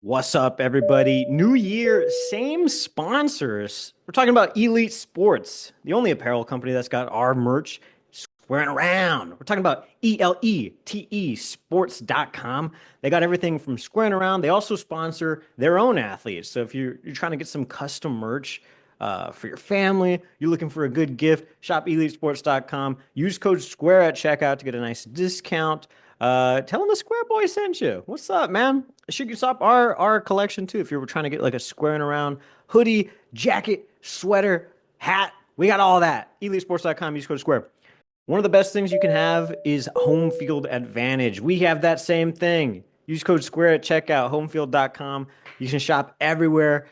What's up, everybody? New year, same sponsors. We're talking about Elite Sports, the only apparel company that's got our merch squaring around. We're talking about ELETE sports.com. They got everything from squaring around. They also sponsor their own athletes. So if you're trying to get some custom merch for your family, you're looking for a good gift, shop EliteSports.com. Use code SQUARE at checkout to get a nice discount. Tell them the Square Boy sent you. What's up, man? Should you stop our collection too if you're trying to get like a squaring around hoodie, jacket, sweater, hat. We got all that. EliteSports.com. Use code SQUARE. One of the best things you can have is home field advantage. We have that same thing. Use code SQUARE at checkout, homefield.com. You can shop everywhere.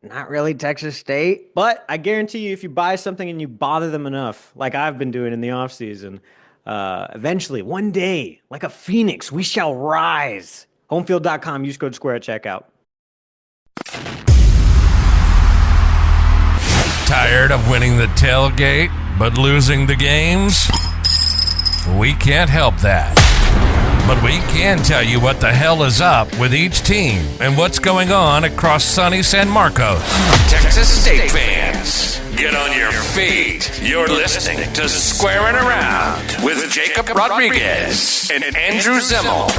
Not really Texas State, but I guarantee you if you buy something and you bother them enough, like I've been doing in the off season, eventually, one day, like a phoenix, we shall rise. Homefield.com. Use code SQUARE at checkout. Tired of winning the tailgate but losing the games? We can't help that. But we can tell you what the hell is up with each team and what's going on across sunny San Marcos. Texas State fans, get on your feet. You're listening to Squaring Around with Jacob Rodriguez and Andrew Zimmel.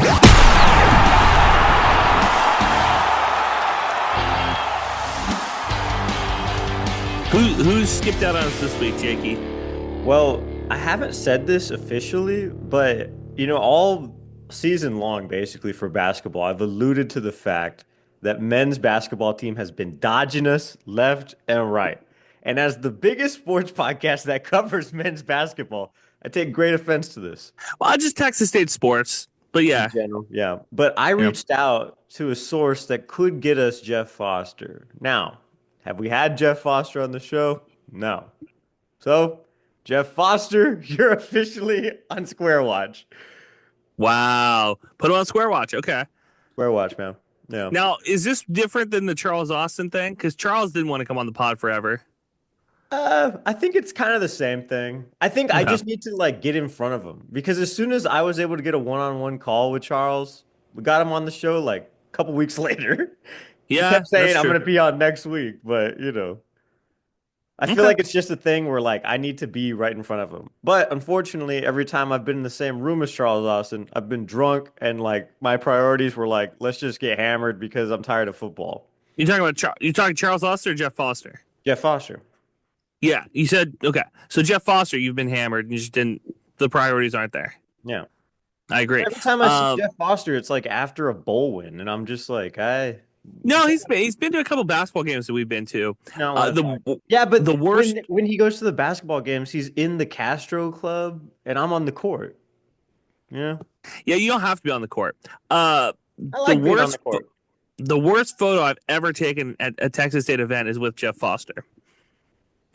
Who skipped out on us this week, Jakey? Well, I haven't said this officially, but all season long, basically for basketball, I've alluded to the fact that men's basketball team has been dodging us left and right. And as the biggest sports podcast that covers men's basketball, I take great offense to this. Well, I just Texas State sports, but yeah. In general, yeah. But I reached out to a source that could get us Jeff Foster. Now, have we had Jeff Foster on the show? No. So, Jeff Foster, you're officially on Square Watch. Wow. Put him on Square Watch. Okay. Square Watch, man. Yeah. Now, is this different than the Charles Austin thing? Because Charles didn't want to come on the pod forever. I think it's kind of the same thing. I think I just need to get in front of him because as soon as I was able to get a one-on-one call with Charles, we got him on the show a couple weeks later. Yeah. He kept saying I'm going to be on next week, but I feel like it's just a thing where I need to be right in front of him. But unfortunately, every time I've been in the same room as Charles Austin, I've been drunk and my priorities were let's just get hammered because I'm tired of football. You talking Charles Austin or Jeff Foster? Jeff Foster. Yeah, you said okay. So Jeff Foster, you've been hammered and you just didn't. The priorities aren't there. Yeah, I agree. Every time I see Jeff Foster, it's after a bowl win, and I'm just No, he's been to a couple basketball games that we've been to. No, but the worst when he goes to the basketball games, he's in the Castro Club, and I'm on the court. Yeah, you don't have to be on the court. I like being on the court. The worst photo I've ever taken at a Texas State event is with Jeff Foster.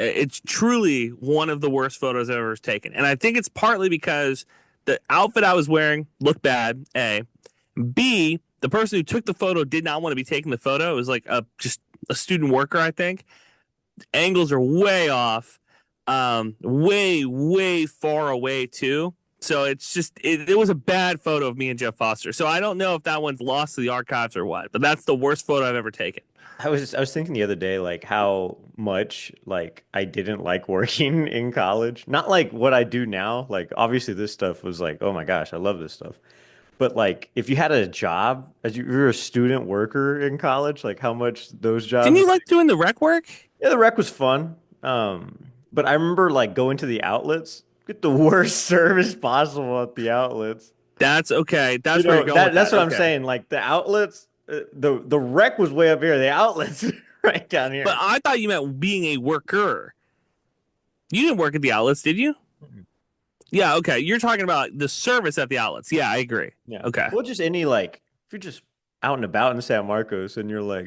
It's truly one of the worst photos I've ever taken, and I think it's partly because the outfit I was wearing looked bad. A, B. The person who took the photo did not want to be taking the photo. It was just a student worker, I think. Angles are way off, way, way far away, too. So it's just, it was a bad photo of me and Jeff Foster. So I don't know if that one's lost to the archives or what, but that's the worst photo I've ever taken. I was thinking the other day, how much, I didn't like working in college. Not what I do now. Obviously this stuff was oh my gosh, I love this stuff. But if you had a job as you're a student worker in college, how much those jobs. Didn't you like doing the rec work? Yeah, the rec was fun. But I remember going to the outlets, get the worst service possible at the outlets. That's okay. That's where you're going. That's what I'm saying. The outlets, the rec was way up here. The outlets right down here. But I thought you meant being a worker. You didn't work at the outlets, did you? Mm-hmm. Yeah, okay. You're talking about the service at the outlets. Yeah, I agree. Yeah. Okay. Well, just if you're just out and about in San Marcos and you're I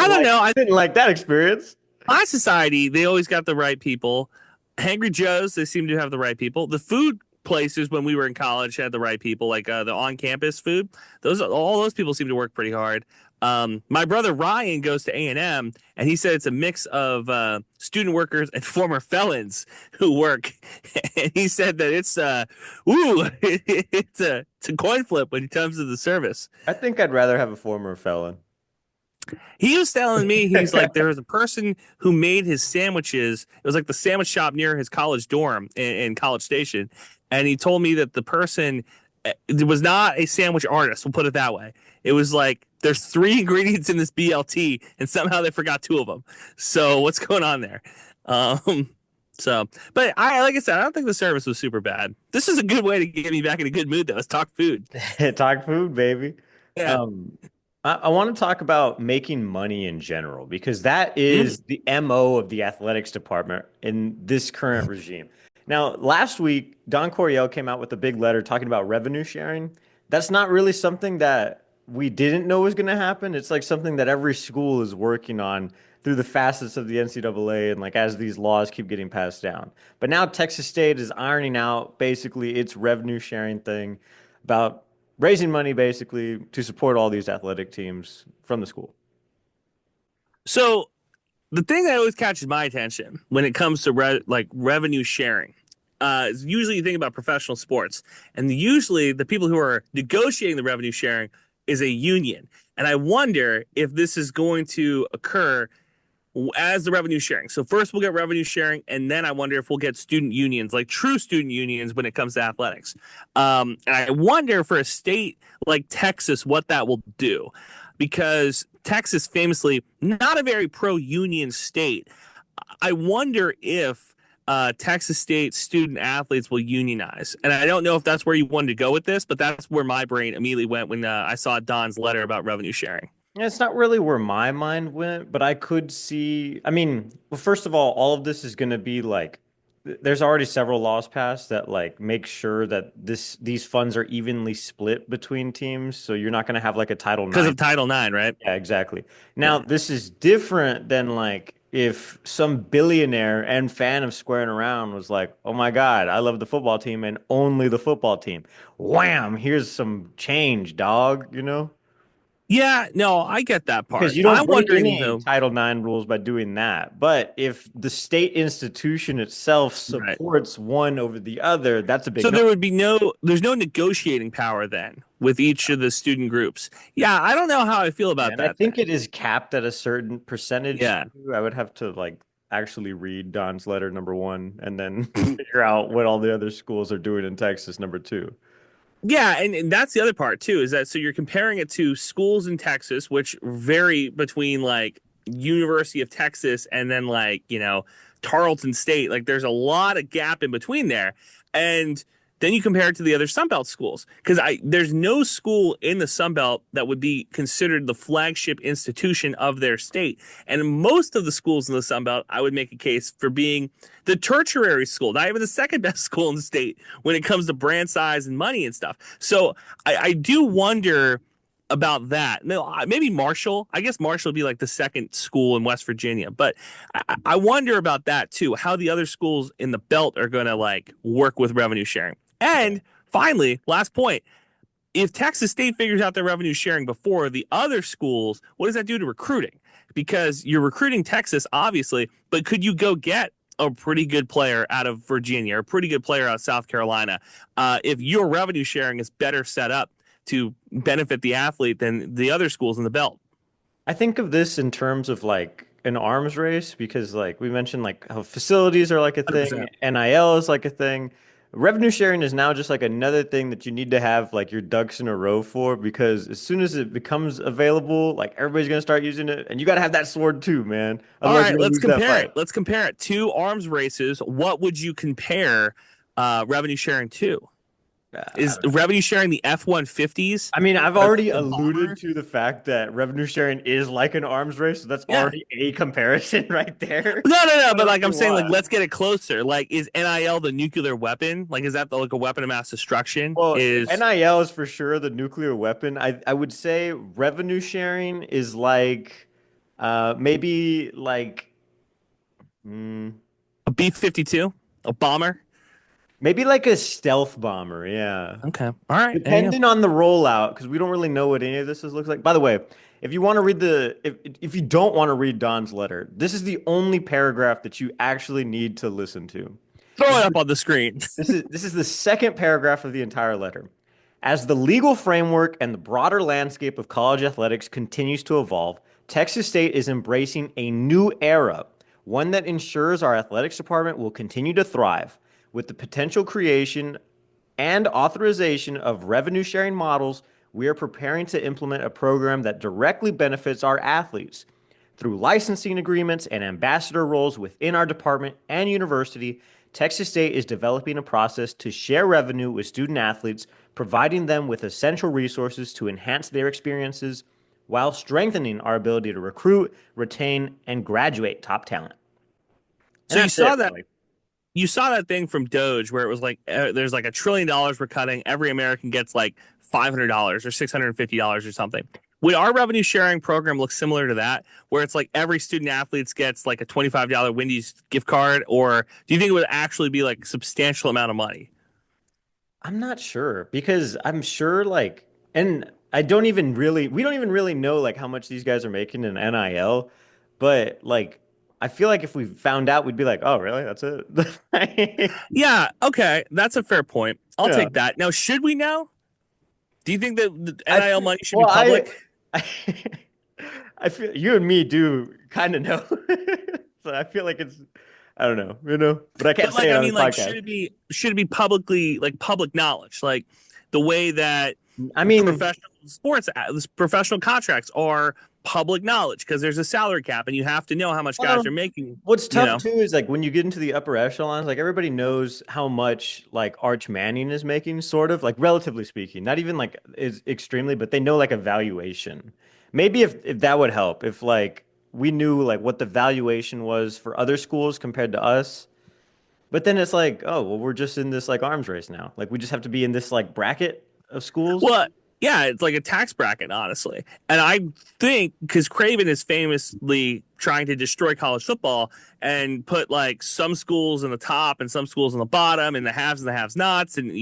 don't know. I didn't like that experience. My society, they always got the right people. Hangry Joe's, they seem to have the right people. The food places when we were in college had the right people, the on-campus food. All those people seem to work pretty hard. My brother Ryan goes to A&M, and he said it's a mix of student workers and former felons who work. And he said that it's a coin flip when it comes to the service. I think I'd rather have a former felon. He was telling me, he's like, there was a person who made his sandwiches. It was like the sandwich shop near his college dorm in College Station. And he told me that the person was not a sandwich artist. We'll put it that way. It was like, there's 3 ingredients in this BLT, and somehow they forgot 2 of them. So what's going on there? But like I said, I don't think the service was super bad. This is a good way to get me back in a good mood, though. Let's talk food. Talk food, baby. Yeah. I want to talk about making money in general because that is the MO of the athletics department in this current regime. Now, last week, Don Coryell came out with a big letter talking about revenue sharing. That's not really something that we didn't know was going to happen. It's like something that every school is working on through the facets of the NCAA and like as these laws keep getting passed down. But now Texas State is ironing out basically its revenue sharing thing about raising money basically to support all these athletic teams from the school. So the thing that always catches my attention when it comes to revenue sharing is usually you think about professional sports, and usually the people who are negotiating the revenue sharing is a union. And I wonder if this is going to occur as the revenue sharing. So first we'll get revenue sharing, and then I wonder if we'll get student unions, like true student unions when it comes to athletics. And I wonder for a state like Texas what that will do, because Texas famously not a very pro-union state. I wonder if Texas State student athletes will unionize. And I don't know if that's where you wanted to go with this, but that's where my brain immediately went when I saw Don's letter about revenue sharing. It's not really where my mind went, but I could see. I mean, well, first of all of this is going to be like, there's already several laws passed that like make sure that these funds are evenly split between teams. So you're not going to have like a Title IX. Because of Title IX, right? Yeah, exactly. Now, this is different than like if some billionaire and fan of Squaring Around was like, oh my God, I love the football team and only the football team. Wham, here's some change, dog, you know? Yeah, no, I get that part. Because you don't I'm break wondering any though. Title IX rules by doing that. But if the state institution itself Right. supports one over the other, that's a big So no. there would be there's no negotiating power then with each of the student groups. Yeah, I don't know how I feel about And that. I think it is capped at a certain percentage. Yeah. I would have to like actually read Don's letter #1 and then figure out what all the other schools are doing in Texas #2. Yeah, and that's the other part too, is that so you're comparing it to schools in Texas, which vary between like University of Texas and then like, Tarleton State. Like there's a lot of gap in between there. And then you compare it to the other Sunbelt schools. Because there's no school in the Sunbelt that would be considered the flagship institution of their state. And most of the schools in the Sunbelt, I would make a case for being the tertiary school, not even the second best school in the state when it comes to brand size and money and stuff. So I do wonder about that. Maybe Marshall. I guess Marshall would be like the second school in West Virginia. But I wonder about that too, how the other schools in the belt are going to like work with revenue sharing. And finally, last point, if Texas State figures out their revenue sharing before the other schools, what does that do to recruiting? Because you're recruiting Texas, obviously, but could you go get a pretty good player out of Virginia or a pretty good player out of South Carolina if your revenue sharing is better set up to benefit the athlete than the other schools in the belt? I think of this in terms of like an arms race because like we mentioned like how facilities are like a thing, 100%. NIL is like a thing. Revenue sharing is now just like another thing that you need to have like your ducks in a row for because as soon as it becomes available, like everybody's gonna start using it, and you got to have that sword too, man. All Otherwise, right, you're gonna let's lose that compare fight. it. Let's compare it. 2 arms races. What would you compare revenue sharing to? Is revenue sharing the F-150s? I mean, I've already The bomber? alluded to the fact that revenue sharing is like an arms race, so that's Yeah. already a comparison right there. No. But What like else I'm do you saying, like want? let's get it closer. Like, is NIL the nuclear weapon? Like, is that like a weapon of mass destruction? Well, Is NIL is for sure the nuclear weapon. I would say revenue sharing is like maybe like mm, a B-52 a bomber? Maybe like a stealth bomber. Yeah. Okay. All right. There you go. Depending on the rollout, because we don't really know what any of this looks like. By the way, if you want to read if you don't want to read Don's letter, this is the only paragraph that you actually need to listen to. Throw This it is up on the screen. this is the second paragraph of the entire letter. As the legal framework and the broader landscape of college athletics continues to evolve, Texas State is embracing a new era, one that ensures our athletics department will continue to thrive with the potential creation and authorization of revenue sharing models. We are preparing to implement a program that directly benefits our athletes. Through licensing agreements and ambassador roles within our department and university, Texas State is developing a process to share revenue with student athletes, providing them with essential resources to enhance their experiences while strengthening our ability to recruit, retain, and graduate top talent. And So you that's it, saw that really. you saw that thing from Doge where it was like there's like $1 trillion we're cutting. Every American gets like $500 or $650 or something. Would our revenue sharing program look similar to that, where it's like every student athletes gets like a $25 Wendy's gift card, or do you think it would actually be like a substantial amount of money? I'm not sure because I'm sure and I don't even really, we don't even really know like how much these guys are making in NIL, but like, I feel like if we found out, we'd be like, oh, really? That's it? Yeah, okay, that's a fair point. I'll Yeah. take that. Now, should we know? Do you think that the I NIL feel, money should be well, public? I, I feel you and me do kind of know. So I feel like I don't know, but I can't But say like, it I on the mean, like, podcast. should it be publicly like public knowledge, like the way that I mean, professional professional contracts are public knowledge because there's a salary cap and you have to know how much guys well, are making. what's You tough know, too is like when you get into the upper echelons, like everybody knows how much like Arch Manning is making, sort of like relatively speaking, not even like is extremely, but they know like a valuation. Maybe if that would help, if like we knew like what the valuation was for other schools compared to us. But then it's like, oh, well, we're just in this like arms race now. Like we just have to be in this like bracket of schools. well, yeah, it's like a tax bracket, honestly. And I think because Craven is famously trying to destroy college football and put like some schools in the top and some schools in the bottom and the haves and the have nots. And,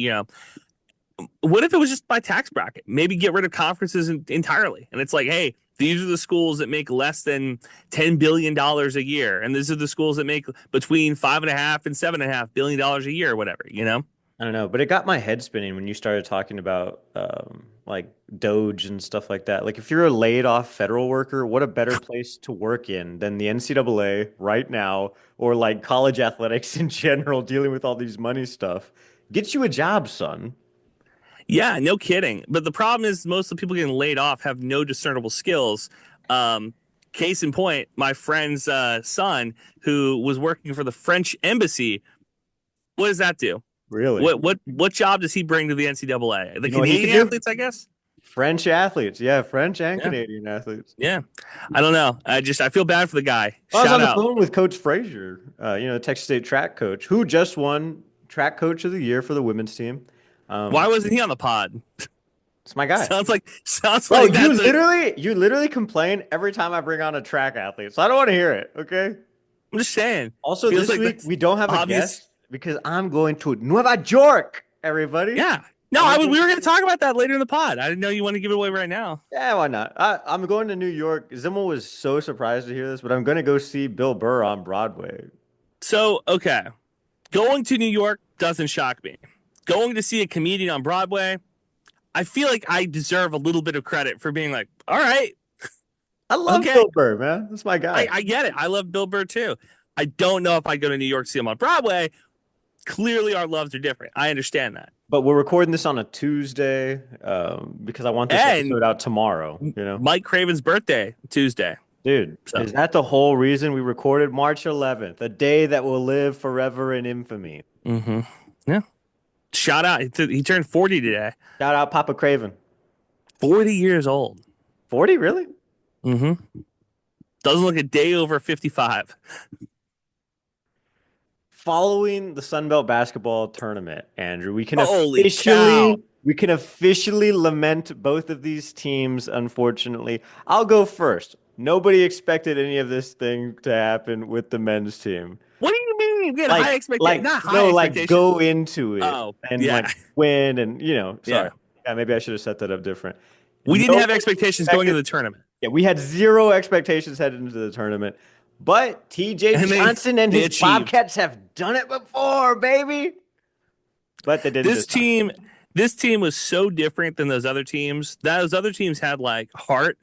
what if it was just by tax bracket? Maybe get rid of conferences entirely. And it's like, hey, these are the schools that make less than $10 billion a year. And these are the schools that make between 5.5 and $7.5 billion a year, or whatever, I don't know, but it got my head spinning when you started talking about like Doge and stuff like that. Like if you're a laid off federal worker, what a better place to work in than the NCAA right now, or like college athletics in general, dealing with all these money stuff. Get you a job, son. Yeah, no kidding. But the problem is most of the people getting laid off have no discernible skills. Case in point, my friend's son, who was working for the French embassy, what does that do? Really? What job does he bring to the NCAA? The You know what he Canadian could do? athletes, I guess. French athletes. Yeah, French and Yeah, Canadian athletes. yeah. I don't know. I feel bad for the guy. I was on Shout the out. phone with Coach Frazier, the Texas State track coach, who just won track coach of the year for the women's team. Why wasn't he on the pod? It's my guy. Sounds Bro, like that's you literally complain every time I bring on a track athlete. So I don't want to hear it, okay? I'm just saying. Also, Feels this like week that's we don't have a obvious. guest because I'm going to Nueva York, everybody. Yeah. No, I'm we going- were going to talk about that later in the pod. I didn't know you wanted to give it away right now. Yeah, why not? I'm going to New York. Zimmel was so surprised to hear this, but I'm going to go see Bill Burr on Broadway. So, okay. Going to New York doesn't shock me. Going to see a comedian on Broadway, I feel like I deserve a little bit of credit for being like, all right, I love okay. Bill Burr, man. That's my guy. I get it. I love Bill Burr too. I don't know if I go to New York to see him on Broadway. Clearly, our loves are different. I understand that. But we're recording this on a Tuesday because I want this And episode out tomorrow. Mike Craven's birthday, Tuesday. Dude, So. is that the whole reason we recorded March 11th, a day that will live forever in infamy? Mm-hmm. Yeah. Shout out. He turned 40 today. Shout out Papa Craven. 40 years old. 40, really? Mm-hmm. Doesn't look a day over 55. Following the Sun Belt basketball tournament, Andrew, Holy cow. we can officially lament both of these teams, unfortunately. I'll go first. Nobody expected any of this thing to happen with the men's team. What do you team. We had high expectations, not high no, like expectations. go into it Oh, and yeah. like win and Yeah. sorry. Yeah, maybe I should have set that up different. We didn't have Nobody expectations going expected into the tournament. Yeah, we had zero expectations heading into the tournament. But TJ And Johnson and they his achieved. Bobcats have done it before, baby. But they didn't This this time. team this team was so different than those other teams. Those other teams had like heart,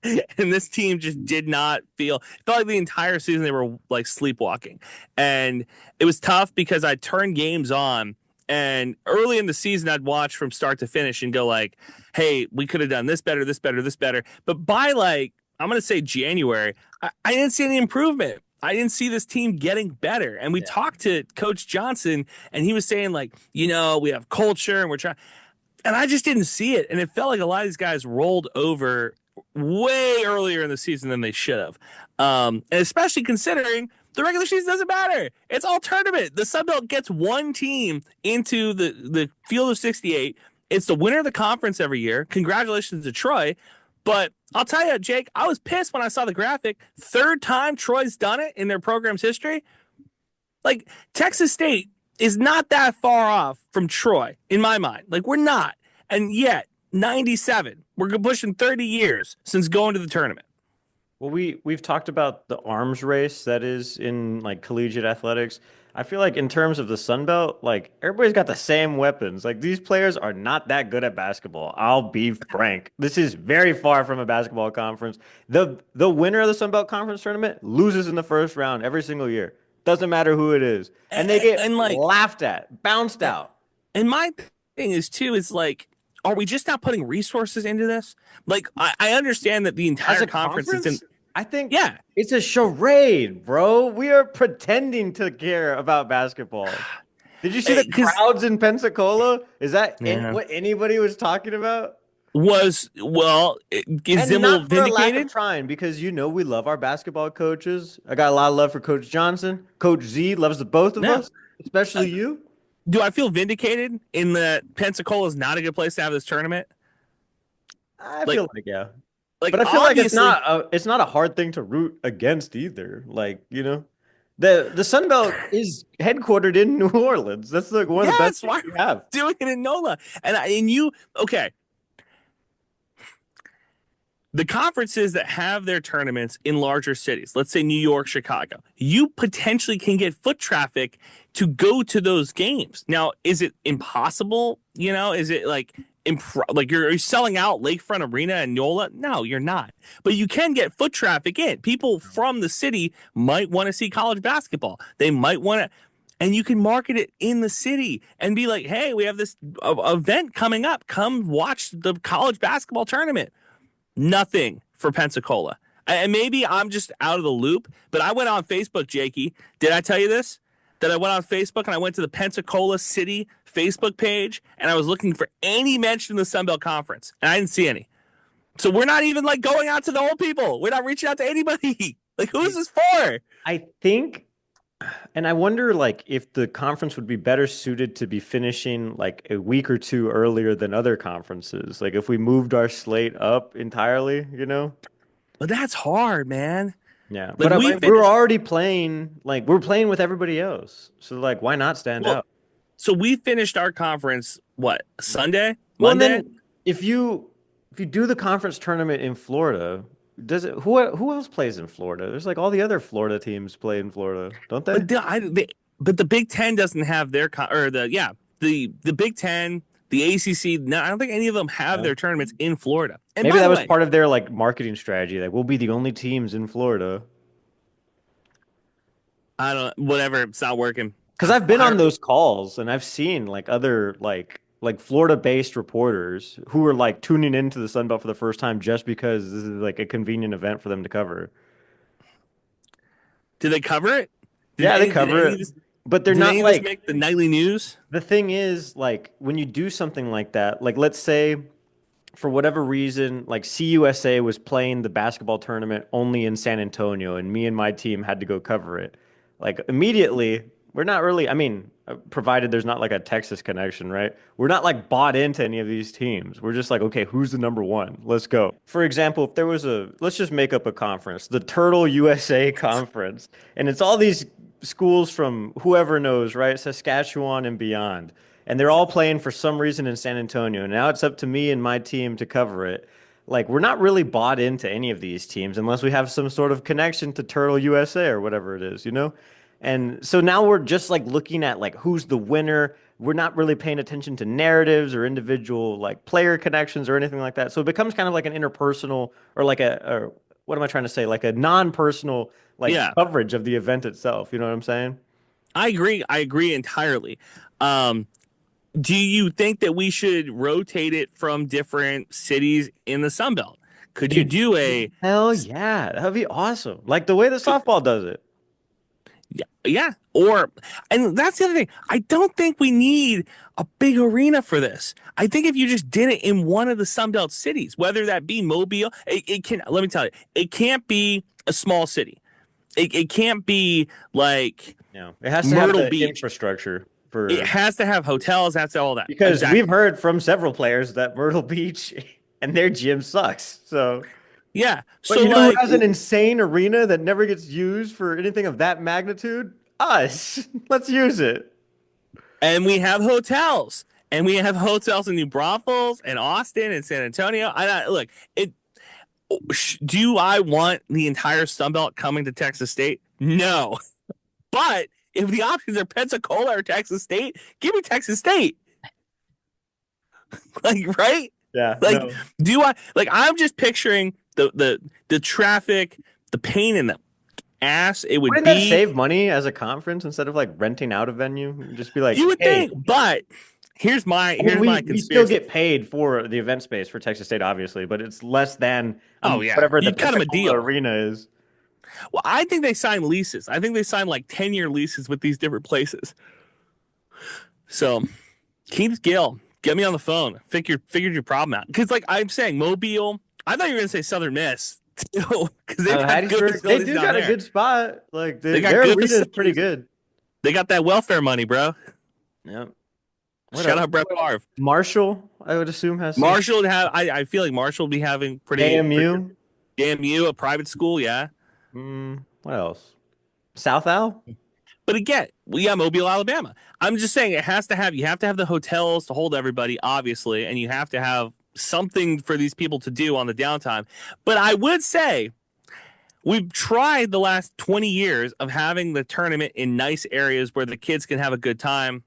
and this team just did not feel. It felt like the entire season they were like sleepwalking, and it was tough because I turned games on, and early in the season I'd watch from start to finish and go like, "Hey, we could have done this better, this better, this better." But by like I'm gonna say January, I didn't see any improvement. I didn't see this team getting better. And we talked to Coach Johnson, and he was saying, like, we have culture and we're trying. And I just didn't see it. And it felt like a lot of these guys rolled over way earlier in the season than they should have. And especially considering the regular season doesn't matter. It's all tournament. The Sun Belt gets one team into the field of 68. It's the winner of the conference every year. Congratulations to Troy. But I'll tell you, Jake, I was pissed when I saw the graphic. Third time Troy's done it in their program's history. Like, Texas State is not that far off from Troy, in my mind. Like, we're not. And yet, 97. We're pushing 30 years since going to the tournament. Well, we've talked about the arms race that is in like collegiate athletics. I feel like in terms of the Sun Belt, like everybody's got the same weapons. Like these players are not that good at basketball. I'll be frank. This is very far from a basketball conference. The winner of the Sun Belt Conference tournament loses in the first round every single year. Doesn't matter who it is. And they get like laughed at, bounced out. And my thing is too is like, are we just not putting resources into this? Like I understand that the entire conference is in. I think Yeah, it's a charade, bro. We are pretending to care about basketball. Did you see the crowds in Pensacola? Is that what anybody was talking about? Is Zimmel vindicated? Trying because we love our basketball coaches. I got a lot of love for Coach Johnson. Coach Z loves the both of us, especially you. Do I feel vindicated in that Pensacola is not a good place to have this tournament? I feel like yeah. Like, but I feel like it's not a hard thing to root against either. Like, the Sun Belt is headquartered in New Orleans. That's like one of the best things we have. Doing it in NOLA. Okay. The conferences that have their tournaments in larger cities, let's say New York, Chicago, you potentially can get foot traffic to go to those games. Now, is it impossible? Is it like you're selling out Lakefront Arena and NOLA? No, you're not. But you can get foot traffic in. People from the city might want to see college basketball. They might want to, and you can market it in the city and be like, hey, we have this event coming up. Come watch the college basketball tournament. Nothing for Pensacola. And maybe I'm just out of the loop, but I went on Facebook, Jakey. Did I tell you this? That I went on Facebook and I went to the Pensacola City Facebook page and I was looking for any mention of the Sun Belt Conference, and I didn't see any. So we're not even like going out to the old people. We're not reaching out to anybody. Like, who is this for? I think, and I wonder like if the conference would be better suited to be finishing like a week or two earlier than other conferences. Like if we moved our slate up entirely, But that's hard, man. Yeah, like but we're already playing, like we're playing with everybody else. So like, why not stand out? So we finished our conference, what, Sunday? Well, Monday? then if you do the conference tournament in Florida, who else plays in Florida? There's like all the other Florida teams play in Florida, don't they? But the Big Ten doesn't have their the Big Ten, the ACC. No, I don't think any of them have their tournaments in Florida. And maybe that was part of their like marketing strategy. Like we'll be the only teams in Florida. I don't. Whatever. It's not working. Because I've been on those calls and I've seen like other like Florida-based reporters who are like tuning into the Sun Belt for the first time just because this is like a convenient event for them to cover. Do they cover it? They cover it. But they're not like make the nightly news. The thing is, like when you do something like that, like let's say for whatever reason, like CUSA was playing the basketball tournament only in San Antonio and me and my team had to go cover it. Like immediately, we're not really, provided there's not like a Texas connection, right? We're not like bought into any of these teams. We're just like, okay, who's the number one? Let's go. For example, if there was let's just make up a conference, the Turtle USA Conference, and it's all these schools from whoever knows, right? Saskatchewan and beyond. And they're all playing for some reason in San Antonio. Now it's up to me and my team to cover it. Like, we're not really bought into any of these teams unless we have some sort of connection to Turtle USA or whatever it is, you know? And so now we're just like looking at like who's the winner. We're not really paying attention to narratives or individual like player connections or anything like that. So it becomes kind of like an interpersonal or like or what am I trying to say? Like a non-personal like Yeah, coverage of the event itself. You know what I'm saying? I agree. I agree entirely. Um, do you think that we should rotate it from different cities in the Sun Belt? Could you Dude, do a hell yeah. That'd be awesome. Like the way the softball does it. yeah, yeah, or and that's the other thing. I don't think we need a big arena for this. I think if you just did it in one of the Sun Belt cities, whether that be Mobile, it can. Let me tell you, it can't be a small city. It can't be like Yeah. It has to have Myrtle the Beach. infrastructure It for has to have hotels. That's all that. because we've Exactly. heard from several players that Myrtle Beach and their gym sucks. So, Yeah. but So you know who like, has an insane arena that never gets used for anything of that magnitude? Us. Let's use it. and we have hotels, and we have hotels in New Braunfels and Austin and San Antonio. Look, it. Do I want the entire Sun Belt coming to Texas State? No. But if the options are Pensacola or Texas State, give me Texas State. Like, right? Yeah, Like, no. do I like I'm just picturing the traffic, the pain in the ass it would Wouldn't that be. save money as a conference instead of like renting out a venue? Just be like, You would hey, think, but here's my I mean, here's my we still conspiracy. get paid for the event space for Texas State, obviously, but it's less than Oh yeah. whatever the You'd cut them a Pensacola deal. arena is. Well, I think they sign leases. I think they sign like 10-year leases with these different places. So Keith Gill, get me on the phone. Figured your problem out. Because like I'm saying, Mobile. I thought you were gonna say Southern Miss too, because they've got good Hattiesburg, they facilities do down got a there. good spot. Like They got their good arena is pretty facilities. good. They got that welfare money, bro. Yeah. What Shout else? out Brett Favre. Marshall, I would assume has some Marshall would have. I feel like Marshall would be having pretty good. AMU. JMU, a private school, yeah. What else? South Al? But again, we got Mobile, Alabama. I'm just saying it has to have. You have to have the hotels to hold everybody, obviously, and you have to have something for these people to do on the downtime. But I would say we've tried the last 20 years of having the tournament in nice areas where the kids can have a good time.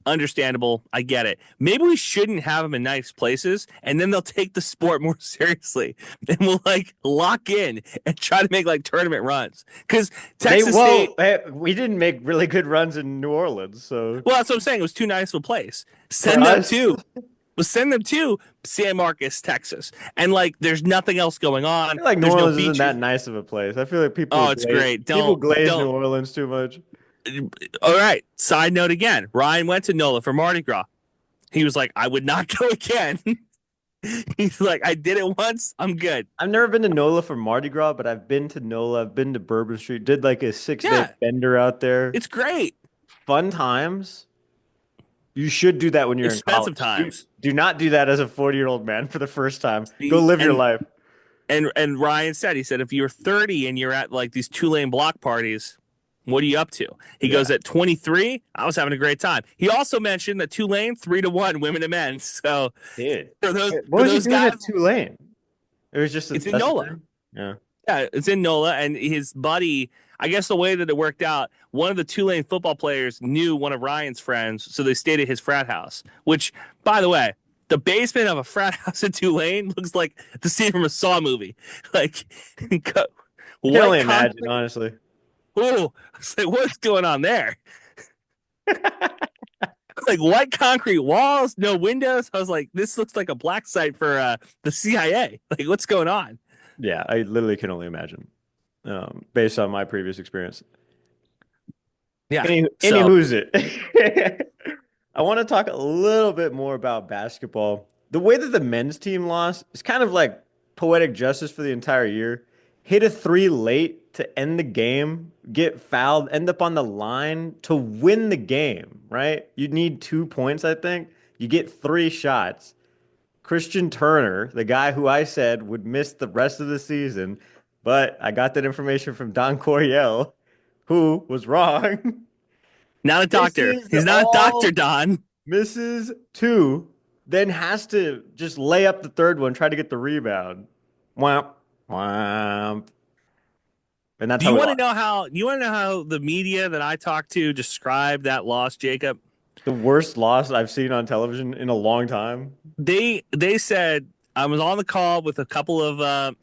Understandable. I get it. Maybe we shouldn't have them in nice places and then they'll take the sport more seriously and we'll like lock in and try to make like tournament runs. Because Texas State, We didn't make really good runs in New Orleans, so well, that's what I'm saying. It was too nice of a place. for Send them us, to, well, send them to San Marcos, Texas. And like there's nothing else going I on. feel like New There's no Orleans isn't that beaches. nice of a place. I feel like Oh, it's great. people Don't, glaze New don't. Orleans too much. All right. Side note again. Ryan went to NOLA for Mardi Gras. He was like, I would not go again. He's like, I did it once. I'm good. I've never been to NOLA for Mardi Gras, but I've been to NOLA. I've been to Bourbon Street. Did like a 6 day Yeah, bender out there. it's great. Fun times. You should do that when you're in Expensive college. times. Do not do that as a 40-year-old man for the first time. Go See, live your life. and Ryan said, he said, if you're 30 and you're at like these Tulane block parties, what are you up to? He Yeah. goes, at 23, I was having a great time. He also mentioned that Tulane 3-1 women and men. So Dude. for those What for was he those doing guys, at Tulane? It was just it's in that's the NOLA. thing? Yeah. Yeah, it's in NOLA, and his buddy. I guess the way that it worked out, one of the Tulane football players knew one of Ryan's friends, so they stayed at his frat house. Which, by the way, the basement of a frat house in Tulane looks like the scene from a Saw movie. Like, I can white only imagine, concrete. honestly. Oh, I was like, what's going on there? Like white concrete walls, no windows. I was like, this looks like a black site for the CIA. Like, what's going on? Yeah, I literally can only imagine, based on my previous experience. Yeah. Any So who's it? I want to talk a little bit more about basketball. The way that the men's team lost is kind of like poetic justice for the entire year. Hit a three late to end the game, get fouled, end up on the line to win the game, right? You need 2 points, I think. You get three shots. Christian Turner, the guy who I said would miss the rest of the season, but I got that information from Don Coryell, who was wrong, Not a doctor. misses He's not a doctor, all, Don. misses two, then has to just lay up the third one, try to get the rebound. Whomp, whomp. And that's Do how you we want to lost. know how the media that I talked to described that loss, Jacob? The worst loss I've seen on television in a long time. They said I was on the call with a couple of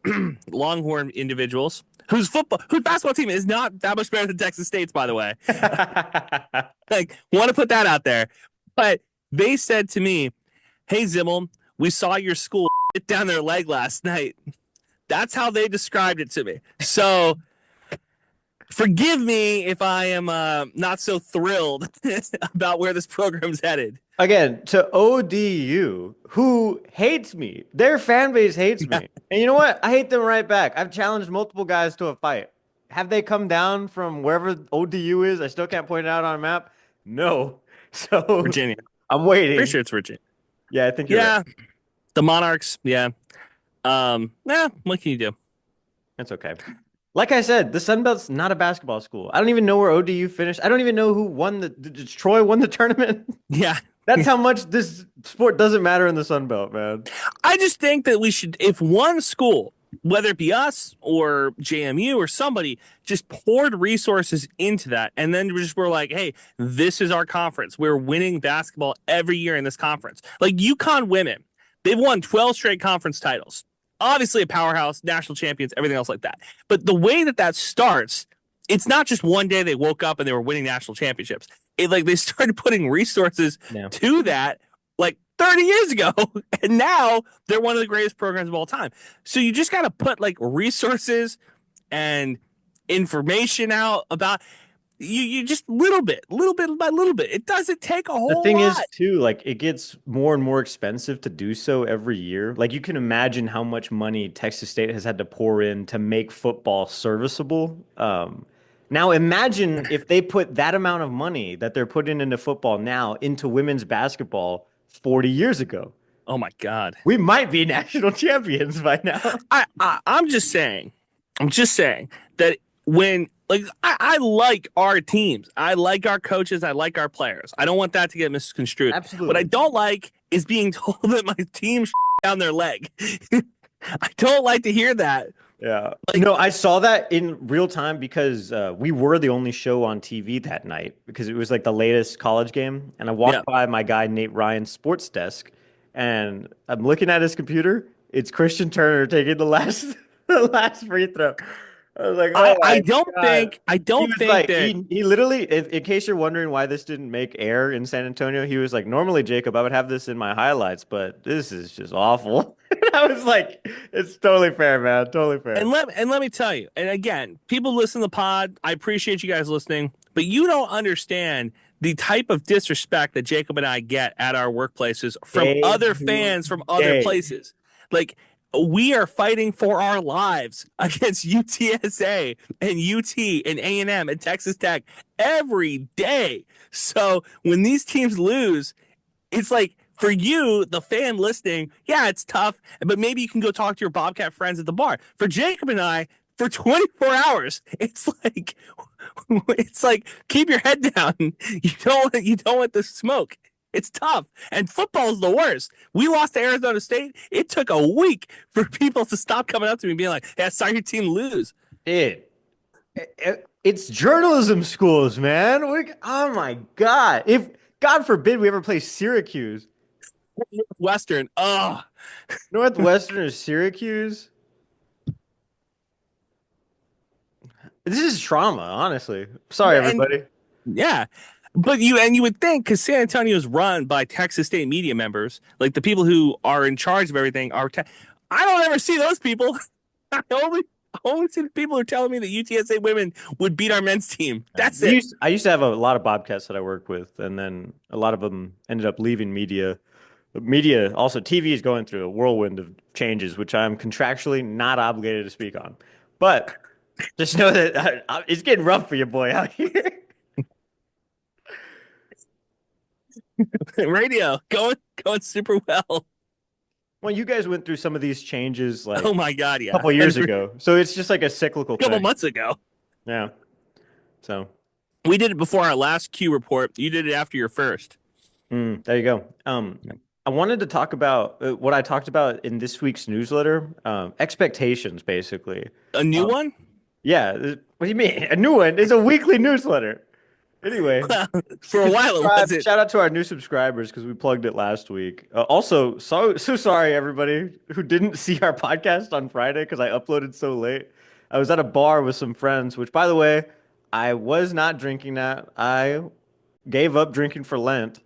Longhorn individuals whose basketball team is not that much better than Texas State's, by the way. Like, want to put that out there. But they said to me, "Hey Zimmel, we saw your school get down their leg last night." That's how they described it to me. So forgive me if I am not so thrilled about where this program's headed. Again, to ODU, who hates me. Their fan base hates me. And you know what? I hate them right back. I've challenged multiple guys to a fight. Have they come down from wherever ODU is? I still can't point it out on a map. No. So Virginia. I'm Pretty waiting. sure it's Virginia. Yeah, I think you're Yeah. right. The Monarchs. Yeah. What can you do? That's okay. Like I said, the Sun Belt's not a basketball school. I don't even know where ODU finished. I don't even know who won did Troy won the tournament? Yeah. That's how much this sport doesn't matter in the Sun Belt, man. I just think that we should, if one school, whether it be us or JMU or somebody, just poured resources into that, and then we're like, hey, this is our conference. We're winning basketball every year in this conference. Like UConn women, they've won 12 straight conference titles. Obviously a powerhouse, national champions, everything else like that. But the way that starts, it's not just one day they woke up and they were winning national championships. They started putting resources to that like 30 years ago, and now they're one of the greatest programs of all time. So you just got to put like resources and information out about you just little bit by little bit. It doesn't take a whole The thing lot. is, too, like it gets more and more expensive to do so every year. Like you can imagine how much money Texas State has had to pour in to make football serviceable. Now imagine if they put that amount of money that they're putting into football now into women's basketball 40 years ago. Oh my God. We might be national champions by now. I'm just saying that when I like our teams, I like our coaches, I like our players. I don't want that to get misconstrued. Absolutely. What I don't like is being told that my team's down their leg. I don't like to hear that. Yeah. No, I saw that in real time because we were the only show on TV that night because it was like the latest college game. And I walked by my guy, Nate Ryan's sports desk, and I'm looking at his computer. It's Christian Turner taking the last the last free throw. I was like, oh I my don't God. think He literally, in case you're wondering why this didn't make air in San Antonio, he was like, normally, Jacob, I would have this in my highlights, but this is just awful. I was like, it's totally fair, man. Totally fair. And let me tell you, and again, people listen to the pod. I appreciate you guys listening, but you don't understand the type of disrespect that Jacob and I get at our workplaces from other fans from other places. Like, we are fighting for our lives against UTSA and UT and A&M and Texas Tech every day. So when these teams lose, it's like, for you, the fan listening, yeah, it's tough, but maybe you can go talk to your Bobcat friends at the bar. For Jacob and I, for 24 hours, it's like keep your head down. You don't want the smoke. It's tough, and football is the worst. We lost to Arizona State. It took a week for people to stop coming up to me and being like, "Yeah, I saw your team lose." It's journalism schools, man. Oh my God! If God forbid we ever play Syracuse. Northwestern. Oh, Northwestern or Syracuse? This is trauma, honestly. Sorry, everybody. Yeah. But you would think, because San Antonio is run by Texas State media members, like the people who are in charge of everything I don't ever see those people. I only see the people who are telling me that UTSA women would beat our men's team. That's it. I used to have a lot of Bobcats that I worked with, and then a lot of them ended up leaving media. Media, also TV is going through a whirlwind of changes, which I'm contractually not obligated to speak on. But just know that it's getting rough for your boy out here. Radio going super well. Well, you guys went through some of these changes oh my God, yeah, a couple years ago, so it's just like a cyclical couple thing. months ago. Yeah. So We did it before our last Q report. You did it after your first. there you go. I wanted to talk about what I talked about in this week's newsletter, expectations, basically. A new Um, one? yeah, what do you mean? A new one? It's a weekly newsletter. Anyway, you For a can while it subscribe. wasn't. Shout out to our new subscribers because we plugged it last week. Also, so sorry everybody who didn't see our podcast on Friday because I uploaded so late. I was at a bar with some friends, which by the way, I was not drinking that. I gave up drinking for Lent.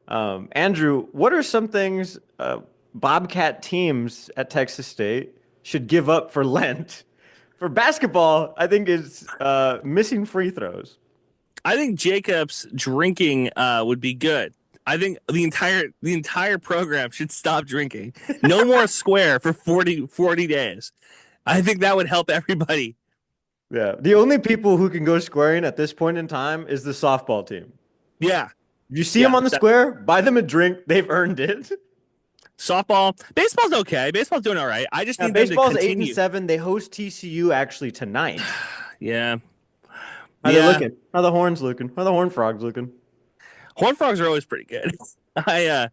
Andrew, what are some things Bobcat teams at Texas State should give up for Lent? For basketball, I think it's missing free throws. I think Jacobs drinking would be good. I think the entire program should stop drinking. No more square for 40 days. I think that would help everybody. Yeah. The only people who can go squaring at this point in time is the softball team. Yeah. If you see them Yeah. on the square, buy them a drink. They've earned it. Softball, baseball's okay. Baseball's doing all right. I just Now, need them to baseball's 8 and continue. 7. They host TCU actually tonight. Yeah. How they Yeah. looking? How the horns looking? How the horn frogs looking? Horned frogs are always pretty good. I uh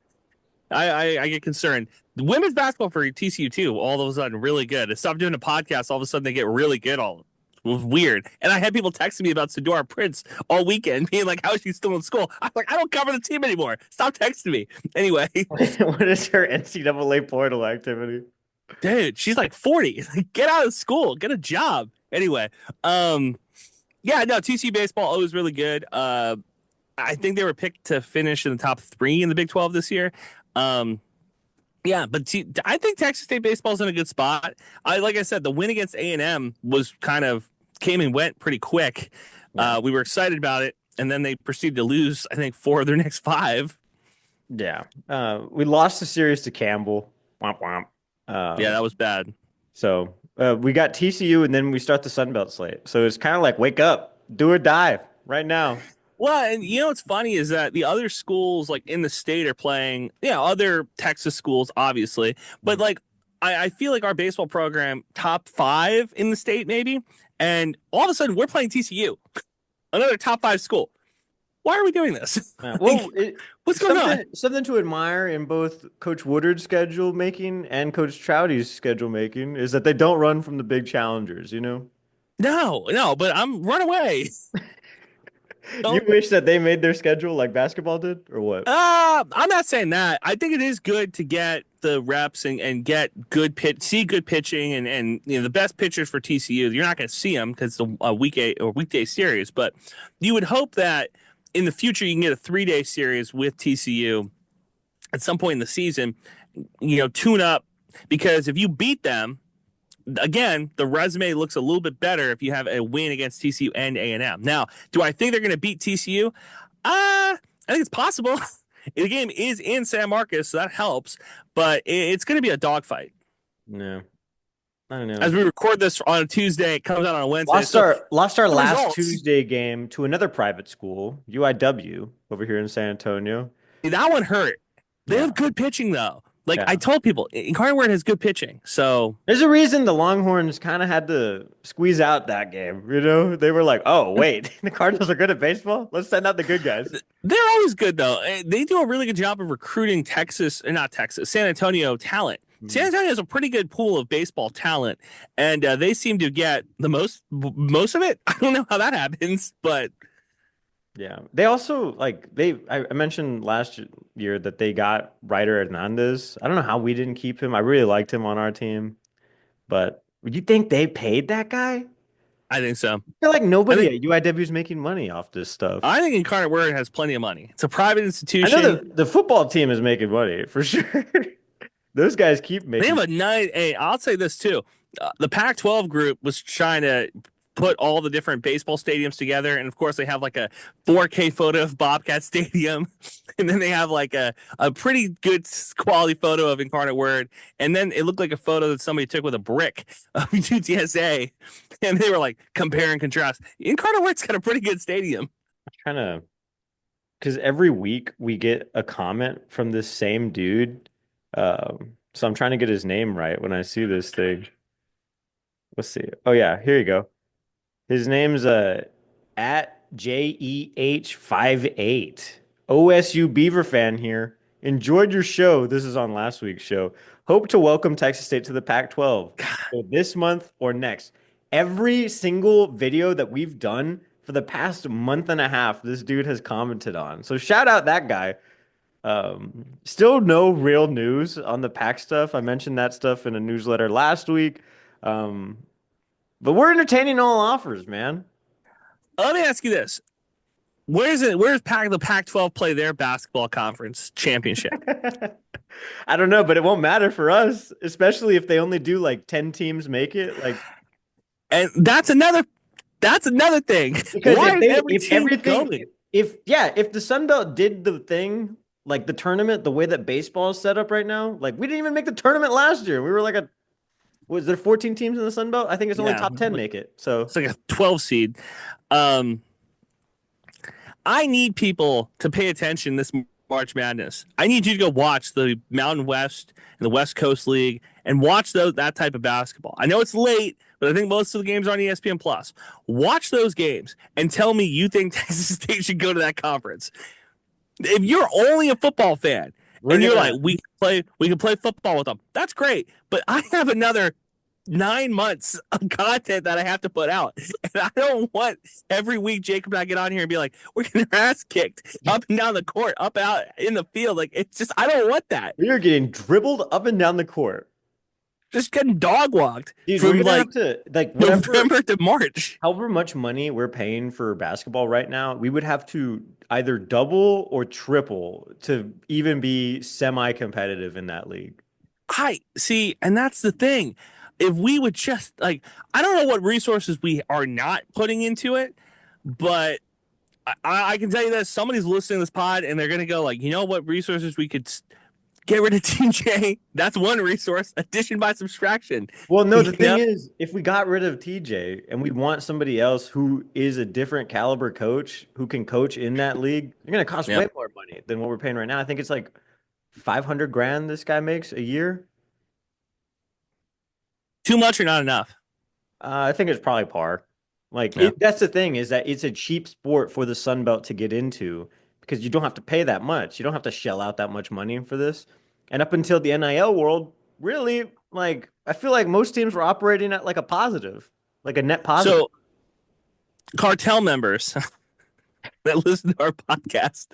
I get concerned. The women's basketball for TCU too, all of a sudden really good. I stopped doing a podcast, all of a sudden they get really good all it was weird. And I had people texting me about Sedora Prince all weekend, being like, how is she still in school? I'm like, I don't cover the team anymore. Stop texting me. Anyway, What is her NCAA portal activity? dude, she's like 40. Get out of school, get a job. Anyway, um, yeah, no, TCU baseball always really good. I think they were picked to finish in the top three in the Big 12 this year. Um, Yeah, but I think Texas State baseball's in a good spot. Like I said, the win against A&M was kind of came and went pretty quick. Yeah. We were excited about it, and then they proceeded to lose, I think, four of their next five. Yeah. We lost the series to Campbell. Womp womp. Yeah, Um, that was bad. so we got TCU and then we start the Sun Belt slate. So it's kind of like wake up, do or die right now. Well, and you know what's funny is that the other schools like in the state are playing, other Texas schools, obviously, but like I feel like our baseball program top five in the state, maybe, and all of a sudden we're playing TCU, another top five school. Why are we doing this? Well, What's going on? something to admire in both Coach Woodard's schedule making and Coach Trouty's schedule making is that they don't run from the big challengers, you know? No, no, but I'm run away. You Don't. wish that they made their schedule like basketball did, or what? I'm not saying that. I think it is good to get the reps and get good see good pitching and the best pitchers for TCU. You're not going to see them because it's a weekday series, but you would hope that in the future you can get a 3-day series with TCU at some point in the season. Tune up because if you beat them again, the resume looks a little bit better if you have a win against TCU and A&M. Now, do I think they're going to beat TCU? I think it's possible. The game is in San Marcos, so that helps, but it's going to be a dogfight. No, I don't know. As we record this on a Tuesday, it comes out on a Wednesday. Lost our last results. Tuesday game to another private school, UIW, over here in San Antonio. That one hurt. They Yeah. have good pitching, though. Like Yeah. I told people, Incarnate Word has good pitching, so There's a reason the Longhorns kind of had to squeeze out that game. You know, they were like, "Oh, wait, the Cardinals are good at baseball. Let's send out the good guys." they're always good though. They do a really good job of recruiting San Antonio talent. San Antonio has a pretty good pool of baseball talent, and they seem to get the most of it. I don't know how that happens, but Yeah, they also I mentioned last year that they got Ryder Hernandez. I don't know how we didn't keep him. I really liked him on our team, but would you think they paid that guy? I I think so. feel like I nobody think at UIW is making money off this stuff. I think Incarnate Word has plenty of money. It's a private I institution. know the football team is making money for sure. Those guys keep They making. have a nice. Hey, I'll say this too. The Pac-12 group was trying to put all the different baseball stadiums together, and of course they have like a 4K photo of Bobcat Stadium, and then they have like a pretty good quality photo of Incarnate Word, and then it looked like a photo that somebody took with a brick of UTSA, and they were like compare and contrast. Incarnate Word's got a pretty good stadium. Trying to, because every week we get a comment from this same dude. So I'm trying to get his name right when I see this thing. Let's see. Oh yeah, here you go. His name's at JEH58. OSU Beaver fan here. Enjoyed your show. This is on last week's show. Hope to welcome Texas State to the Pac-12 so this month or next. Every single video that we've done for the past month and a half, this dude has commented on. So shout out that guy. Still no real news on the Pac stuff. I mentioned that stuff in a newsletter last week. But we're entertaining all offers, man. Let me ask you this. Where's the Pac-12 play their basketball conference championship? I don't know, but it won't matter for us, especially if they only do like 10 teams make it. Like, and that's another thing. because Why if the Sun Belt did the thing, like the tournament, the way that baseball is set up right now, like we didn't even make the tournament last year. We were like was there 14 teams in the Sun Belt? I think it's only top 10 make it. So it's like a 12 seed. I need people to pay attention this March Madness. I need you to go watch the Mountain West and the West Coast League and watch that type of basketball. I know it's late, but I think most of the games are on ESPN Plus. Watch those games and tell me you think Texas State should go to that conference. If you're only a football fan and you're like, we can play football with them, that's great. But I have another 9 months of content that I have to put out. And I don't want every week Jacob and I get on here and be like, we're getting our ass kicked up and down the court, up out in the field. Like, it's just, I don't want that. We are getting dribbled up and down the court. Just getting dog walked from like November to March. However much money we're paying for basketball right now, we would have to either double or triple to even be semi-competitive in that league. I see, and that's the thing. If we would just I don't know what resources we are not putting into it, but I can tell you this: somebody's listening to this pod and they're going to go like, you know what resources we could get rid of TJ. That's one resource. Addition by subtraction. Well, no, the thing is, if we got rid of TJ and we want somebody else who is a different caliber coach who can coach in that league, they're going to cost way more money than what we're paying right now. I think it's like $500,000 this guy makes a year. Too much or not enough? I think it's probably par. That's the thing, is that it's a cheap sport for the Sun Belt to get into because you don't have to pay that much. You don't have to shell out that much money for this. And up until the NIL world, really, I feel like most teams were operating at like a positive, like a net positive. So, cartel members that listen to our podcast,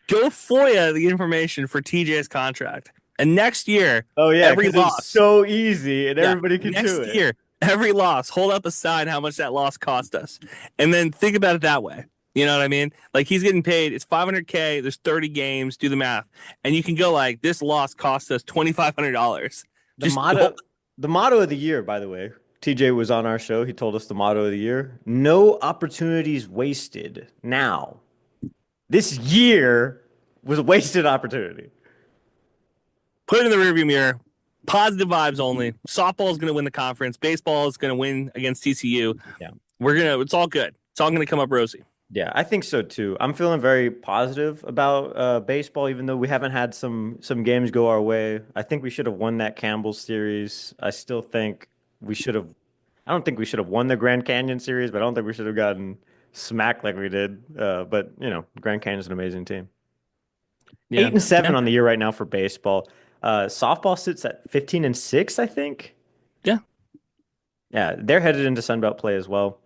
go FOIA the information for TJ's contract. And next year, every loss, it's so easy and everybody can do it. Next year, every loss, hold up a sign how much that loss cost us. And then think about it that way. You know what I mean? Like, he's getting paid, it's $500K, there's 30 games, do the math. And you can go like, this loss cost us $2,500. The motto of the year, by the way, TJ was on our show. He told us the motto of the year: no opportunities wasted. Now, this year was a wasted opportunity. Put it in the rearview mirror. Positive vibes only. Softball is going to win the conference. Baseball is going to win against TCU. Yeah, it's all good. It's all going to come up rosy. Yeah, I think so too. I'm feeling very positive about baseball, even though we haven't had some games go our way. I think we should have won that Campbell series. I still think we should have. I don't think we should have won the Grand Canyon series, but I don't think we should have gotten smacked like we did. But Grand Canyon's an amazing team. Yeah. 8-7 on the year right now for baseball. Softball sits at 15-6, I think. Yeah. Yeah, they're headed into Sun Belt play as well.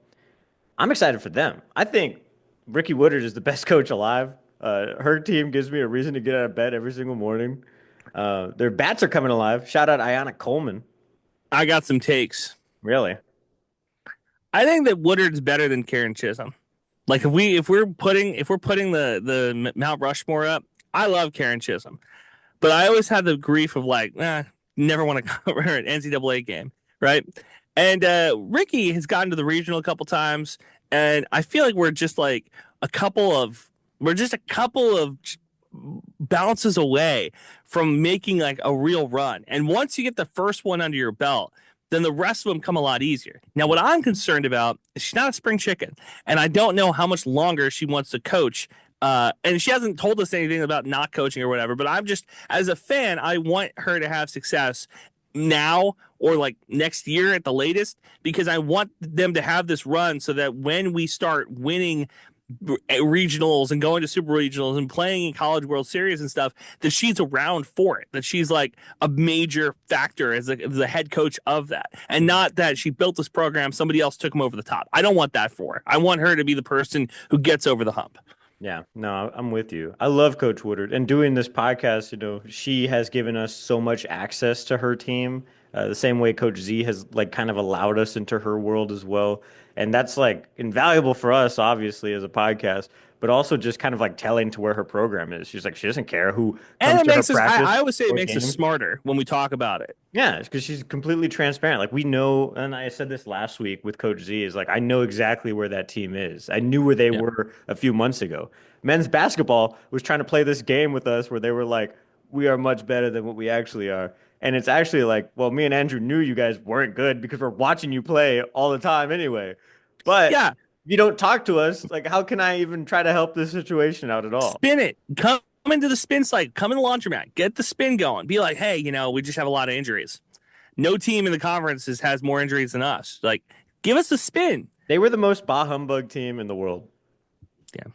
I'm excited for them. I think Ricky Woodard is the best coach alive. Her team gives me a reason to get out of bed every single morning. Their bats are coming alive. Shout out Ayanna Coleman. I got some takes. Really? I think that Woodard's better than Karen Chisholm. Like, if we're putting the Mount Rushmore up, I love Karen Chisholm. But I always had the grief of never want to cover an NCAA game, right? And Ricky has gotten to the regional a couple times, and I feel like we're just a couple of bounces away from making a real run. And once you get the first one under your belt, then the rest of them come a lot easier. Now, what I'm concerned about is she's not a spring chicken, and I don't know how much longer she wants to coach. And she hasn't told us anything about not coaching or whatever, but I'm just, as a fan, I want her to have success. now or like next year at the latest, because I want them to have this run so that when we start winning regionals and going to super regionals and playing in college world series and stuff, that she's around for it, that she's like a major factor as the head coach of that, and not that she built this program, somebody else took them over the top. I don't want that for her. I want her to be the person who gets over the hump. Yeah, no, I'm with you. I love Coach Woodard, and doing this podcast, she has given us so much access to her team, the same way Coach Z has like kind of allowed us into her world as well. And that's like invaluable for us, obviously, as a podcast, but also just kind of like telling to where her program is. She's like, she doesn't care who And comes it to her makes us, I practice always say it or makes us games. smarter when we talk about it. Yeah, because she's completely transparent. Like we know, and I said this last week with Coach Z, is like I know exactly where that team is. I knew where they Yeah. were a few months ago. Men's basketball was trying to play this game with us where they were like, we are much better than what we actually are. And it's actually like, well, me and Andrew knew you guys weren't good because we're watching you play all the time anyway. But Yeah. if you don't talk to us, like how can I even try to help this situation out at all? Spin it. Come into the spin site. Come in the laundromat. Get the spin going. Be like, hey, we just have a lot of injuries. No team in the conferences has more injuries than us. Like, give us a spin. They were the most bah humbug team in the world. Yeah.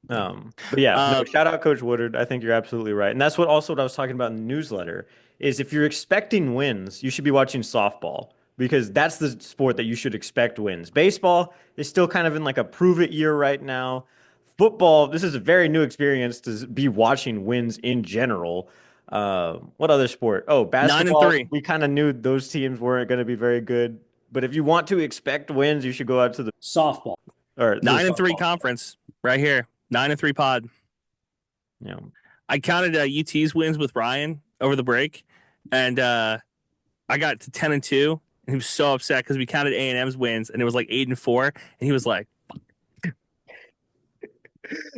But yeah, no, Um, shout out Coach Woodard. I think you're absolutely right. And that's what I was talking about in the newsletter is if you're expecting wins, you should be watching softball because that's the sport that you should expect wins. Baseball is still kind of in like a prove it year right now. Football, this is a very new experience to be watching wins in general. What other sport? Oh, 9-3. basketball. We kind of knew those teams weren't going to be very good. But if you want to expect wins, you should go out to the Softball. or the 9-3 softball. conference right here. 9-3 pod. Yeah. I counted UT's wins with Ryan over the break, and I got to 10-2, and he was so upset because we counted A&M's wins, and it was like 8-4, and he was like,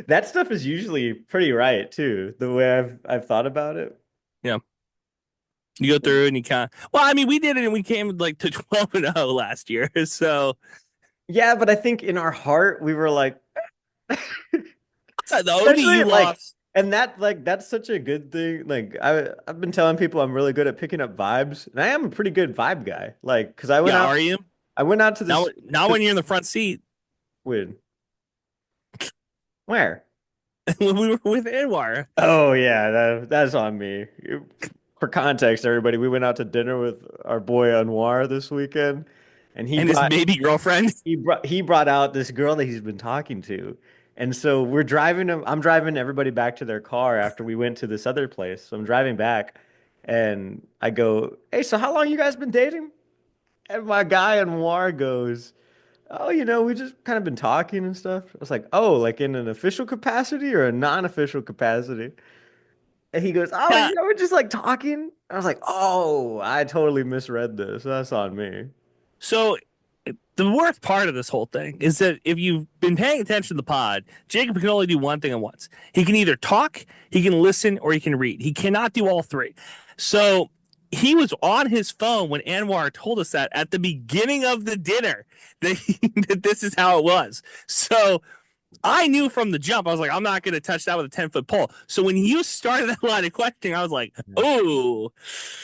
That stuff is usually pretty right too, the way I've thought about it. yeah. You go through and you count. Well, I mean, we did it, and we came like to 12-0 last year, so Yeah, but I think in our heart we were like, the especially ODU like, loss. and that's such a good thing. Like I've been telling people I'm really good at picking up vibes, and I am a pretty good vibe guy. Like, because Yeah, are you? I went out to Now, this now when you're in the front seat, weird. Where? when we were with Anwar, Oh yeah, that's on me. For context, everybody, we went out to dinner with our boy Anwar this weekend, and and his baby girlfriend. he brought out this girl that he's been talking to. And so I'm driving everybody back to their car after we went to this other place. So I'm driving back and I go, "Hey, so how long you guys been dating?" And my guy Anwar goes, "Oh, we just kind of been talking and stuff." I was like, "Oh, like in an official capacity or a non-official capacity?" And he goes, "Oh, Yeah. we're just like talking." I was like, "Oh, I totally misread this. That's on me." So the worst part of this whole thing is that if you've been paying attention to the pod, Jacob can only do one thing at once. He can either talk, he can listen, or he can read. He cannot do all three. So he was on his phone when Anwar told us that at the beginning of the dinner that, that this is how it was. So I knew from the jump, I was like, I'm not going to touch that with a 10-foot pole. So when you started that line of questioning, I was like, oh,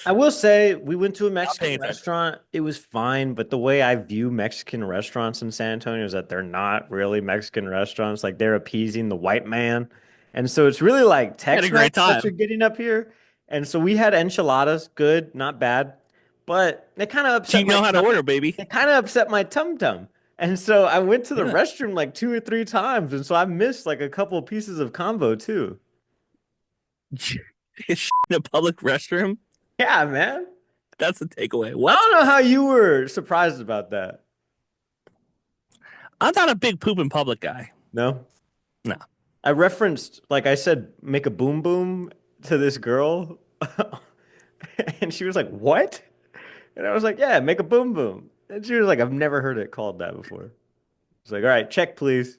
I will say we went to a paying Mexican attention. restaurant. It was fine, but the way I view Mexican restaurants in San Antonio is that they're not really Mexican restaurants. Like they're appeasing the white man. And so it's really like had a Tex-Mex great that time. you're getting up here. And so we had enchiladas, good, not bad, but it kind of upset You know how to order, baby. it kind of upset my tum-tum. And so I went to the Yeah. restroom like 2 or 3 times, and so I missed like a couple pieces of combo too. In a public restroom. Yeah, man. That's the takeaway. I What? don't know how you were surprised about that. I'm not a big poop in public guy. No? No. I referenced, like I said, make a boom boom to this girl. And she was like, "What?" And I was like, "Yeah, make a boom boom." And she was like, "I've never heard it called that before." It's like, "All right, check, please."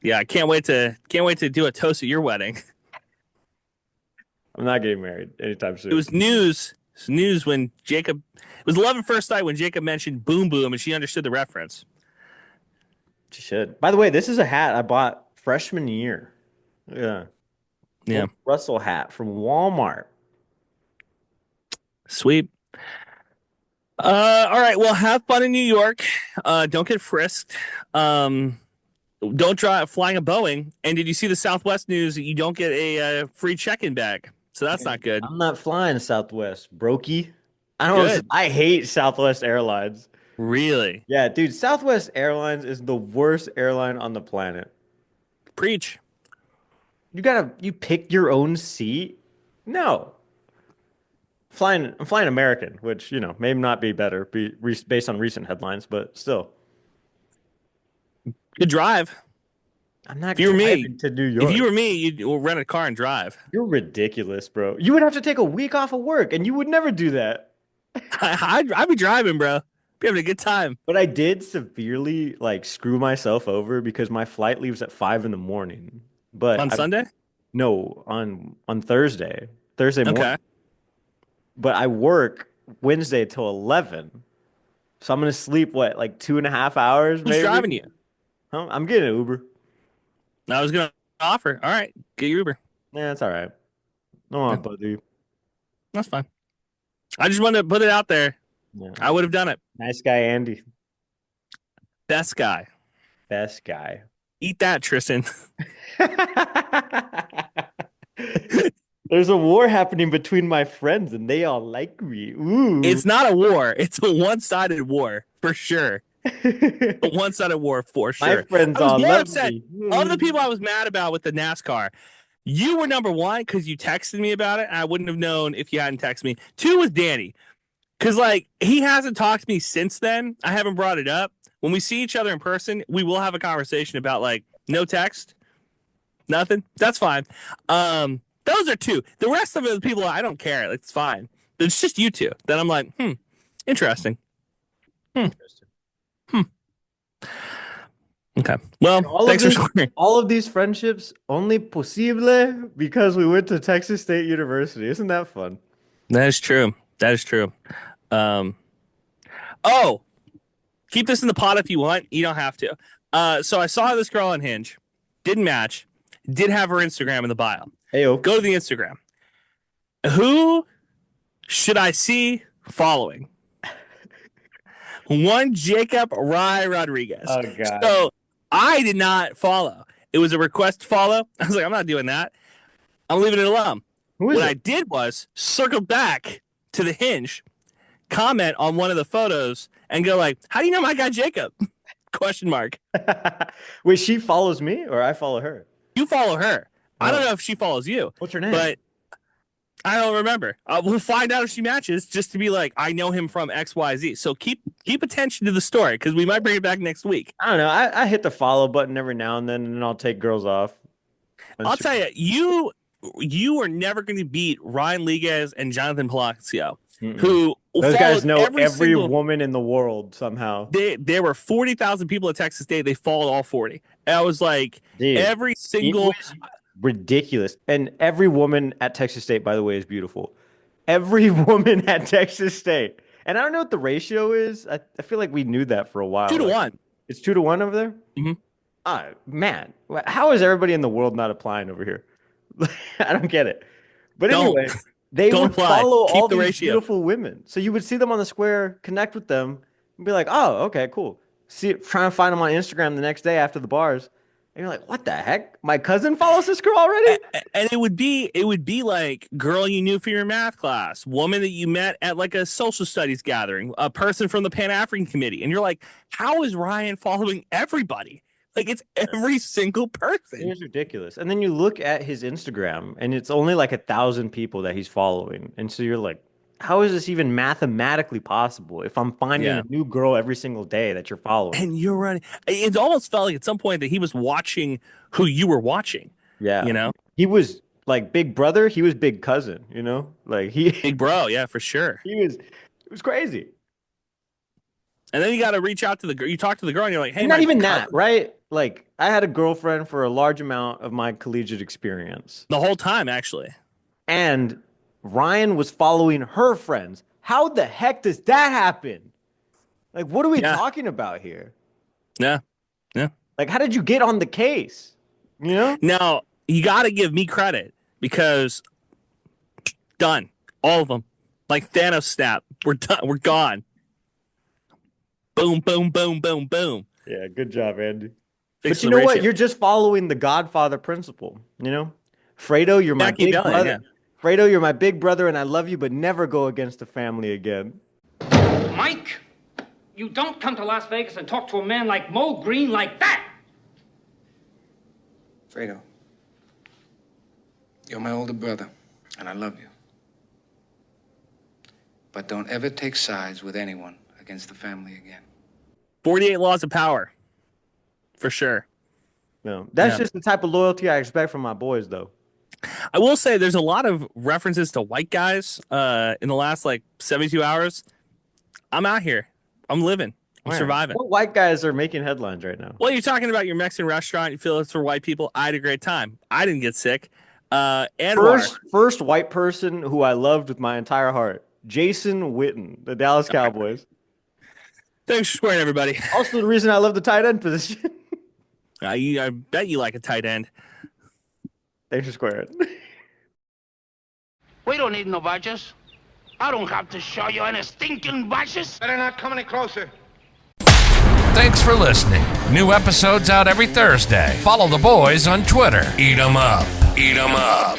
Yeah, I can't wait to do a toast at your wedding. I'm not getting married anytime soon. It was news. It's news when Jacob. It was 11 first night when Jacob mentioned boom boom and she understood the reference. She should. By the way, this is a hat I bought freshman year. Yeah. Yeah, Russell hat from Walmart. sweet. All right. Well, have fun in New York. Don't get frisked. Um, don't try flying a Boeing. And did you see the Southwest news? You don't get a free check-in bag, so that's not good. I'm not flying Southwest, brokey. I don't. Good. I hate Southwest Airlines. Really? Yeah, dude, Southwest Airlines is the worst airline on the planet. Preach. You pick your own seat? No. I'm flying American, which, may not be better based on recent headlines, but still. Good drive. I'm not If you were me, driving to New if York. you were me, you'd rent a car and drive. You're ridiculous, bro. You would have to take a week off of work, and you would never do that. I'd be driving, bro. Be having a good time. But I did severely like screw myself over because my flight leaves at 5 in the morning. On Sunday? No, on Thursday Okay. morning. But I work Wednesday till 11. So I'm gonna sleep what, like 2.5 hours Who's maybe? driving you? Huh? I'm getting an Uber. I was gonna offer. All right, get your Uber. Yeah, it's all right. No want to bother you. That's fine. I just wanted to put it out there. Yeah. I would have done it. Nice guy, Andy. Best guy. Best guy. Eat that, Tristan. There's a war happening between my friends, and they all like me. Ooh. It's not a war. It's a one-sided war for sure. A one-sided war for sure. My friends I was all more love upset. me. Of the people I was mad about with the NASCAR, you were number one because you texted me about it. And I wouldn't have known if you hadn't texted me. Two was Danny. Because, like, he hasn't talked to me since then. I haven't brought it up. When we see each other in person, we will have a conversation about, like, no text, nothing. That's fine. Those are two. The rest of the people, I don't care. It's fine. It's just you two. Then I'm like, interesting. Okay. Well, thanks for sharing. All of these friendships only possible because we went to Texas State University. Isn't that fun? That is true. That is true. Oh, keep this in the pot if you want. You don't have to. So I saw this girl on Hinge. Didn't match. Did have her Instagram in the bio. Heyo. Go to the Instagram. Who should I see following? One Jacob Rye Rodriguez. Oh, God. So I did not follow. It was a request to follow. I was like, I'm not doing that. I'm leaving it alone. Who is What it? I did was circle back to the Hinge, comment on one of the photos, and go like, "How do you know my guy Jacob?" Question mark. Wait, she follows me or I follow her? You follow her. I don't Oh. know if she follows you. What's her name? But I don't remember. We'll find out if she matches, just to be like, I know him from XYZ. So keep attention to the story because we might bring it back next week. I don't know. I hit the follow button every now and then I'll take girls off. I'll tell you, you are never going to beat Ryan Liguez and Jonathan Palacio, who Those guys know every single woman in the world somehow. There were 40,000 people at Texas State. They followed all 40. And I was like, Dude, every single. it was ridiculous. And every woman at Texas State, by the way, is beautiful. Every woman at Texas State. And I don't know what the ratio is. I feel like we knew that for a while. 2-1. It's 2-1 over there? Mhm. Man, how is everybody in the world not applying over here? I don't get it. But Don't. anyway, they Don't would apply. follow Keep all the these ratio. beautiful women. So you would see them on the square, connect with them, and be like, "Oh, okay, cool." Try and find them on Instagram the next day after the bars, and you're like, "What the heck? My cousin follows this girl already?" And it would be like girl you knew for your math class, woman that you met at like a social studies gathering, a person from the Pan African Committee, and you're like, how is Ryan following everybody? Like it's every single person. It's ridiculous. And then you look at his Instagram, and it's only like 1,000 people that he's following, and so you're like, how is this even mathematically possible if I'm finding Yeah. a new girl every single day that you're following? And you're running. It almost felt like at some point that he was watching who you were watching. Yeah. You know, He was like big brother, he was big cousin, Like big bro. Yeah, for sure. it was crazy. And then you got to reach out to the girl. You talk to the girl, and you're like, "Hey, Not my even cousin." that, right? Like I had a girlfriend for a large amount of my collegiate experience. The whole time, actually. And Ryan was following her friends. How the heck does that happen? Like, what are we Yeah. talking about here? Yeah. Like, how did you get on the case? Now you got to give me credit because done all of them. Like Thanos snap. We're done. We're gone. Boom, boom, boom, boom, boom. Yeah, good job, Andy. Fix But you the know what? ratio. You're just following the Godfather principle, Fredo, you're my big Machiavellian, brother. Fredo, you're my big brother and I love you, but never go against the family again. Mike, you don't come to Las Vegas and talk to a man like Mo Green like that. Fredo, you're my older brother, and I love you. But don't ever take sides with anyone against the family again. 48 laws of power. For sure. No, that's Yeah. just the type of loyalty I expect from my boys, though. I will say there's a lot of references to white guys in the last like 72 hours. I'm out here. I'm living. I'm surviving. What white guys are making headlines right now? Well, you're talking about your Mexican restaurant. You feel it's for white people. I had a great time. I didn't get sick. First white person who I loved with my entire heart, Jason Witten, the Dallas Cowboys. Thanks for squaring, everybody. Also, the reason I love the tight end position. I bet you like a tight end. Thanks for squaring. We don't need no badges. I don't have to show you any stinking badges. Better not come any closer. Thanks for listening. New episodes out every Thursday. Follow the boys on Twitter. Eat 'em up. Eat 'em up.